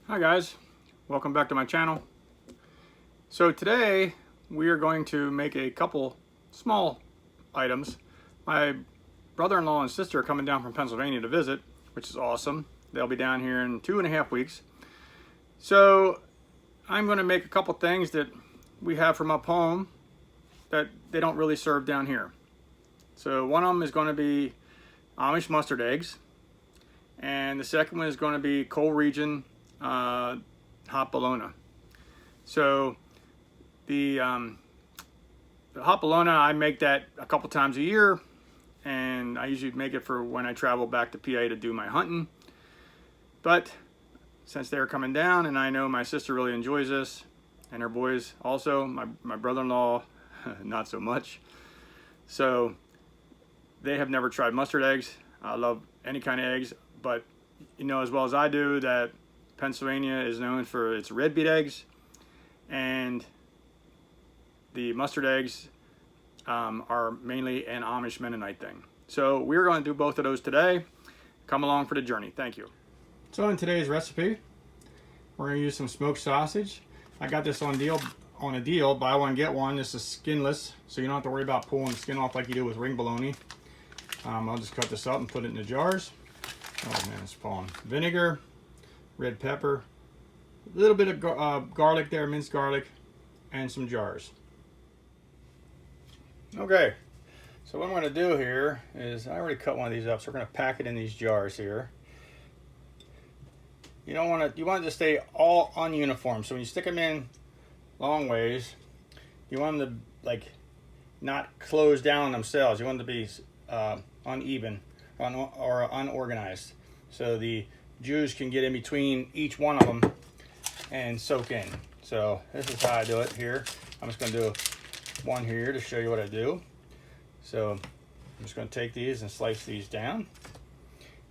Hi guys, welcome back to my channel. So today we are going to make a couple small items. My brother-in-law and sister are coming down from Pennsylvania to visit, which is awesome. They'll be down here in 2.5 weeks. So I'm going to make a couple things that we have from up home that they don't really serve down here. So one of them is going to be Amish mustard eggs, and the second one is going to be cold region hot bologna. So the hot bologna, I make that a couple times a year, and I usually make it for when I travel back to PA to do my hunting. But since they're coming down, and I know my sister really enjoys this, and her boys also, my brother-in-law not so much. So they have never tried mustard eggs. I love any kind of eggs, but you know as well as I do that Pennsylvania is known for its red beet eggs, and the mustard eggs are mainly an Amish Mennonite thing. So we're going to do both of those today. Come along for the journey. Thank you. So in today's recipe, we're going to use some smoked sausage. I got this on a deal, buy one get one. This is skinless, so you don't have to worry about pulling the skin off like you do with ring bologna. I'll just cut this up and put it in the jars. Oh man, it's falling. Vinegar, red pepper, a little bit of garlic there, minced garlic, and some jars. Okay, so what I'm going to do here is, I already cut one of these up, so we're going to pack it in these jars here. You don't want to, you want it to stay all ununiform, so when you stick them in long ways, you want them to like not close down on themselves. You want them to be uneven or unorganized, so the juice can get in between each one of them and soak in. So this is how I do it here. I'm just going to do one here to show you what I do. So I'm just going to take these and slice these down,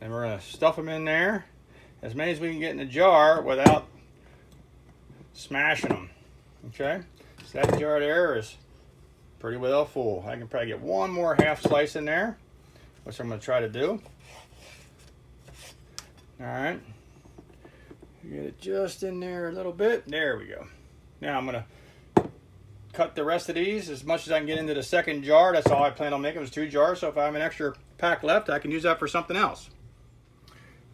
and we're going to stuff them in there as many as we can get in the jar without smashing them. Okay, so that jar there is pretty well full. I can probably get one more half slice in there, which I'm going to try to do. All right, get it just in there a little bit. There we go. Now I'm gonna cut the rest of these as much as I can get into the second jar. That's all I plan on making, was 2 jars. So if I have an extra pack left, I can use that for something else.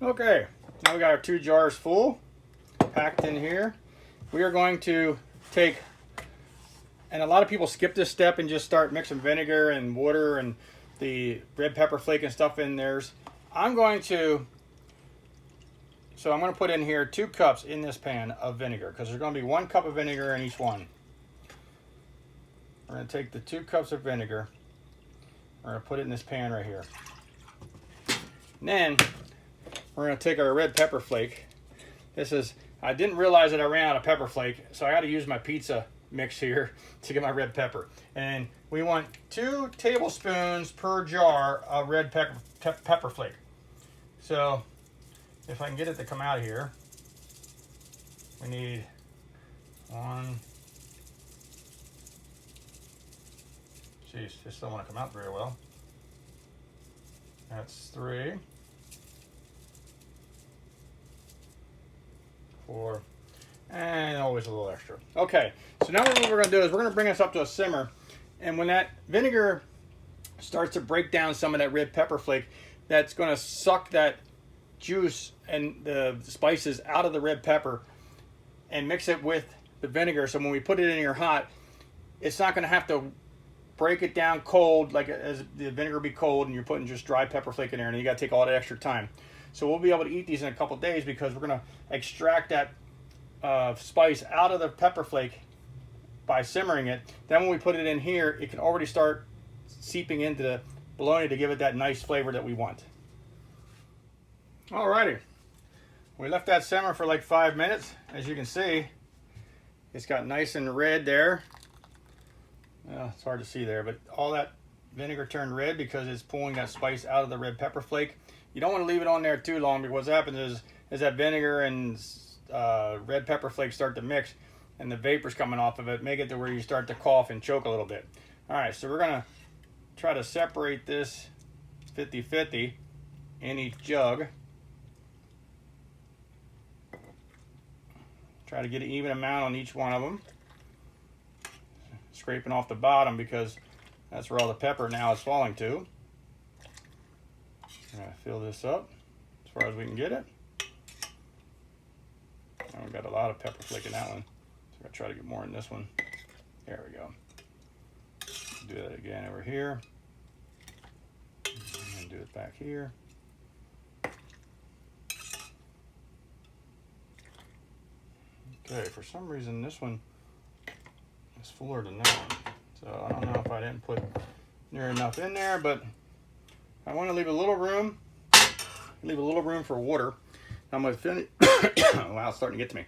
Okay, now we got our 2 jars full, packed in here. We are going to take, and a lot of people skip this step and just start mixing vinegar and water and the red pepper flake and stuff in theirs. So I'm going to put in here 2 cups in this pan of vinegar, because there's going to be 1 cup of vinegar in each one. We're going to take the 2 cups of vinegar. We're going to put it in this pan right here. And then we're going to take our red pepper flake. I didn't realize that I ran out of pepper flake, so I got to use my pizza mix here to get my red pepper. And we want 2 tablespoons per jar of red pepper flake. So if I can get it to come out of here, we need 1. Jeez, this don't want to come out very well. That's 3, 4, and always a little extra. Okay, so now what we're going to do is we're going to bring this up to a simmer, and when that vinegar starts to break down some of that red pepper flake, that's going to suck that juice and the spices out of the red pepper and mix it with the vinegar, so when we put it in here hot, it's not going to have to break it down cold, like as the vinegar be cold and you're putting just dry pepper flake in there, and you got to take all that extra time. So we'll be able to eat these in a couple days, because we're going to extract that spice out of the pepper flake by simmering it. Then when we put it in here, it can already start seeping into the bologna to give it that nice flavor that we want. Alrighty, we left that simmer for like 5 minutes. As you can see, it's got nice and red there. It's hard to see there, but all that vinegar turned red because it's pulling that spice out of the red pepper flake. You don't want to leave it on there too long, because what happens is that vinegar and red pepper flake start to mix, and the vapors coming off of it make it to where you start to cough and choke a little bit. All right, so we're gonna try to separate this 50-50 in each jug. Try to get an even amount on each one of them. Scraping off the bottom because that's where all the pepper now is falling to. I'm going to fill this up as far as we can get it. Oh, we got a lot of pepper flake in that one. So I'm going to try to get more in this one. There we go. Do that again over here. And do it back here. Okay, for some reason this one is fuller than that one. So I don't know if I didn't put near enough in there, but I want to leave a little room. Leave a little room for water. I'm going to finish. Wow, it's starting to get to me.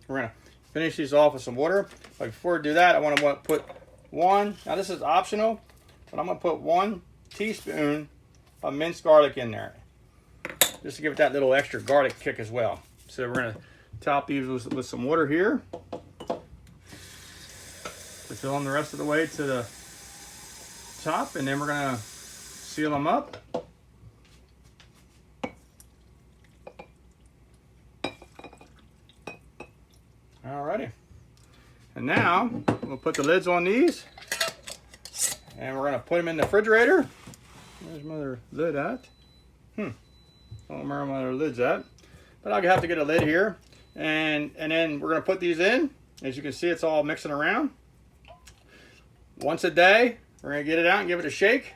We're going to finish these off with some water. But before I do that, I want to put one. Now this is optional, but I'm going to put 1 teaspoon of minced garlic in there, just to give it that little extra garlic kick as well. So we're going to top these with some water here. To fill them the rest of the way to the top, and then we're going to seal them up. Alrighty. And now we'll put the lids on these, and we're going to put them in the refrigerator. Where's my other lid at? Don't remember where my other lid's at, but I'll have to get a lid here. And then we're going to put these in. As you can see, it's all mixing around. Once a day, we're going to get it out and give it a shake.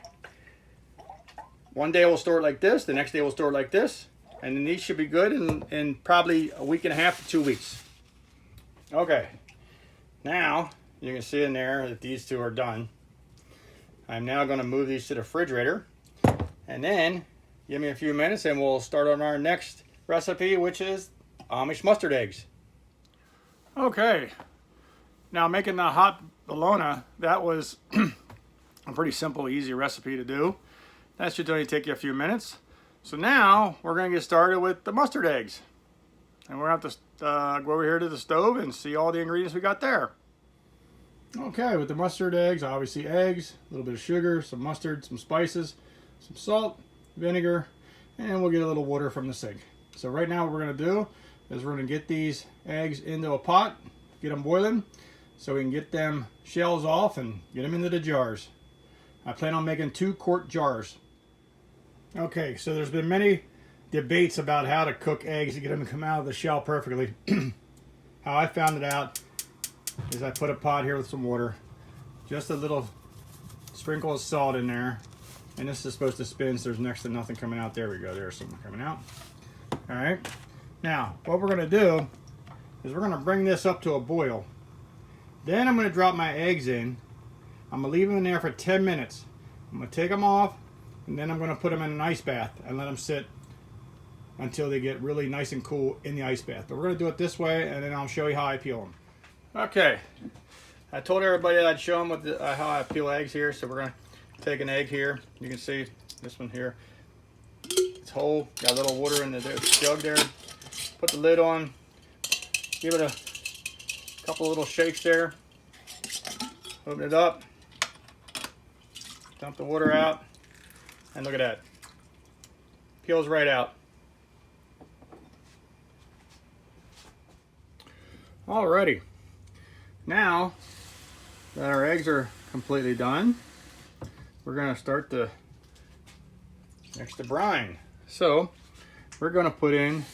One day we'll store it like this. The next day we'll store it like this. And then these should be good in probably a week and a half to 2 weeks. Okay. Now, you can see in there that these two are done. I'm now going to move these to the refrigerator. And then, give me a few minutes and we'll start on our next recipe, which is Amish mustard eggs. Okay, now making the hot bologna, that was a pretty simple, easy recipe to do. That should only take you a few minutes. So now we're going to get started with the mustard eggs. And we're going to have to go over here to the stove and see all the ingredients we got there. Okay, with the mustard eggs, obviously eggs, a little bit of sugar, some mustard, some spices, some salt, vinegar, and we'll get a little water from the sink. So right now what we're going to do is we're going to get these eggs into a pot, get them boiling, so we can get them shells off and get them into the jars. I plan on making 2-quart jars. Okay, so there's been many debates about how to cook eggs to get them to come out of the shell perfectly. How I found it out is I put a pot here with some water, just a little sprinkle of salt in there, and this is supposed to spin so there's next to nothing coming out. There we go, there's something coming out. All right. Now, what we're going to do is we're going to bring this up to a boil. Then I'm going to drop my eggs in. I'm going to leave them in there for 10 minutes. I'm going to take them off, and then I'm going to put them in an ice bath and let them sit until they get really nice and cool in the ice bath. But we're going to do it this way, and then I'll show you how I peel them. Okay. I told everybody that I'd show them how I peel eggs here, so we're going to take an egg here. You can see this one here. It's whole. Got a little water in the jug there. Put the lid on, give it a couple little shakes there, open it up, dump the water out, and look at that. Peels right out. Alrighty. Now that our eggs are completely done, we're going to start the brine. So we're going to put in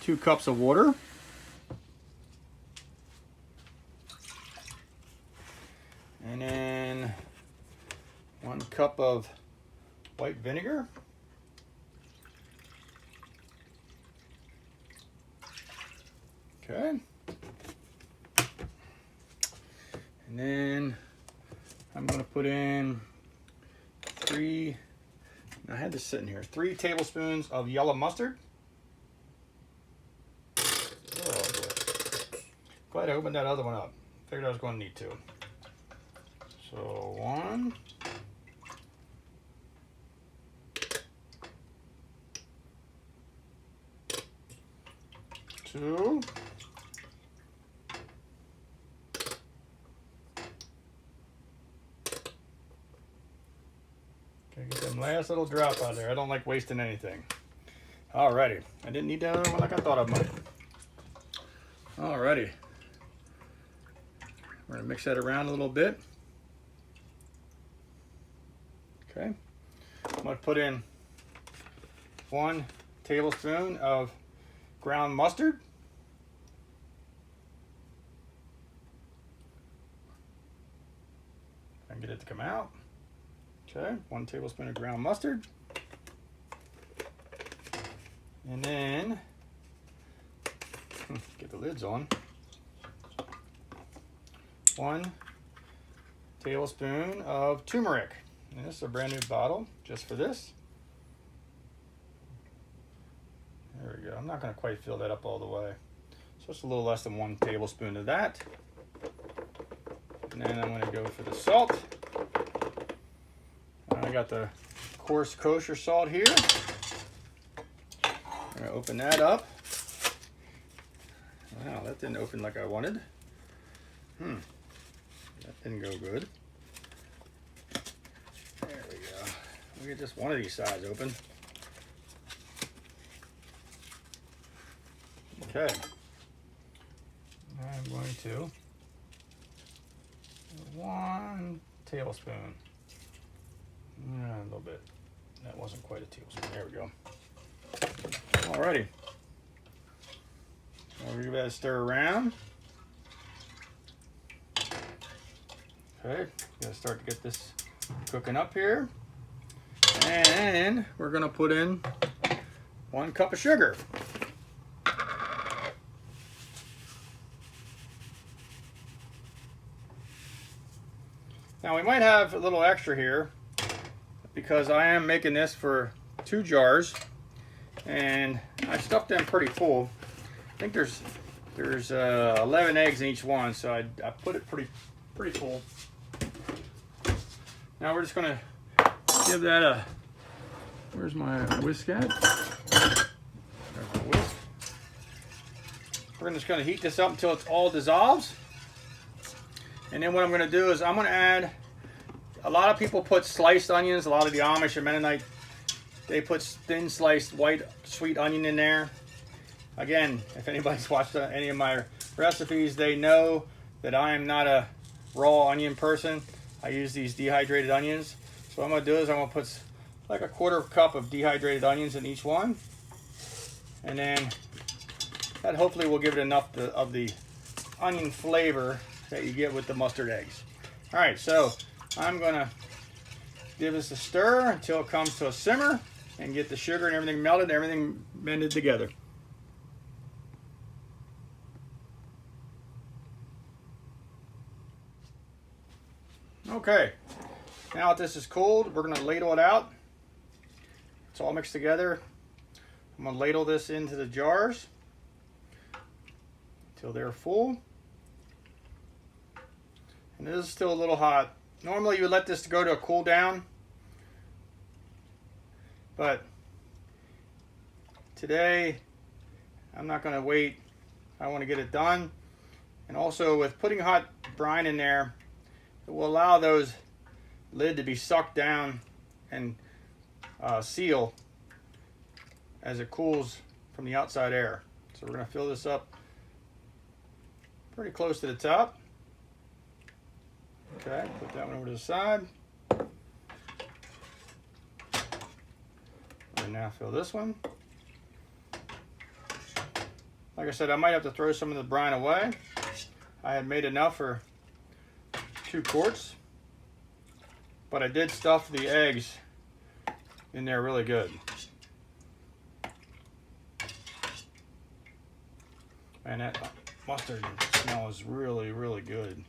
2 cups of water. And then 1 cup of white vinegar. Okay. And then I'm going to put in 3, I had this sitting here, 3 tablespoons of yellow mustard. Glad I opened that other one up. Figured I was going to need to. So 1. 2. Okay, get them last little drop out there. I don't like wasting anything. Alrighty. I didn't need that other one like I thought I might. Alrighty. We're gonna mix that around a little bit. Okay. I'm gonna put in 1 tablespoon of ground mustard. I can get it to come out. Okay, 1 tablespoon of ground mustard. And then, get the lids on, 1 tablespoon of turmeric. And this is a brand new bottle just for this. There we go. I'm not going to quite fill that up all the way. So it's a little less than 1 tablespoon of that. And then I'm going to go for the salt. I got the coarse kosher salt here. I'm going to open that up. Wow, that didn't open like I wanted. That didn't go good. There we go. We'll get just one of these sides open. Okay. I'm going to 1 tablespoon. A little bit. That wasn't quite a tablespoon. There we go. Alrighty. I'll give that a stir around. Okay, gotta start to get this cooking up here. And we're gonna put in 1 cup of sugar. Now we might have a little extra here because I am making this for 2 jars and I stuffed them pretty full. I think there's 11 eggs in each one, so I put it pretty full. Now we're just gonna give that a, where's my whisk at? There's my whisk. We're just gonna heat this up until it all dissolves. And then what I'm gonna do is I'm gonna add, a lot of people put sliced onions, a lot of the Amish and Mennonite, they put thin sliced white sweet onion in there. Again, if anybody's watched any of my recipes, they know that I am not a raw onion person. I use these dehydrated onions. So what I'm gonna do is I'm gonna put like a 1/4 cup of dehydrated onions in each one. And then that hopefully will give it enough of the onion flavor that you get with the mustard eggs. All right, so I'm gonna give this a stir until it comes to a simmer and get the sugar and everything melted, everything blended together. Okay, now that this is cooled, we're gonna ladle it out. It's all mixed together. I'm gonna ladle this into the jars until they're full. And this is still a little hot. Normally you would let this go to a cool down, but today I'm not gonna wait. I wanna get it done. And also with putting hot brine in there, it will allow those lid to be sucked down and seal as it cools from the outside air. So we're gonna fill this up pretty close to the top. Okay, put that one over to the side. And now fill this one. Like I said, I might have to throw some of the brine away. I had made enough for 2 quarts, but I did stuff the eggs in there really good. And that mustard smell is really, really good.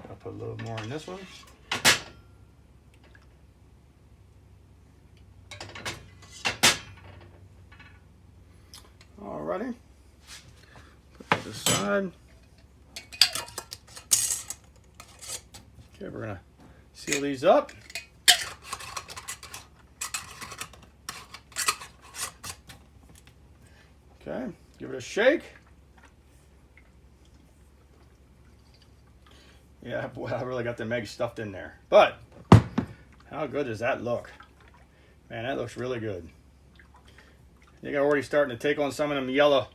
I'll put a little more in this one. Alrighty, put that aside. Okay, we're gonna seal these up. Okay, give it a shake. Yeah, boy, I really got them eggs stuffed in there. But how good does that look? Man, that looks really good. I think I'm already starting to take on some of them yellow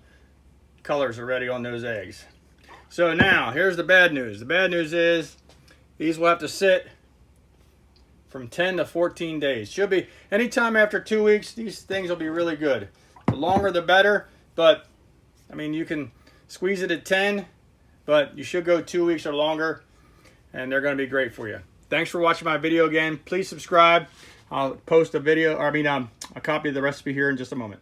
colors already on those eggs. So now, here's the bad news. The bad news is these will have to sit from 10 to 14 days. Should be anytime after 2 weeks, these things will be really good. The longer the better, but I mean, you can squeeze it at 10, but you should go 2 weeks or longer, and they're going to be great for you. Thanks for watching my video again. Please subscribe. I'll post a video, or a copy of the recipe here in just a moment.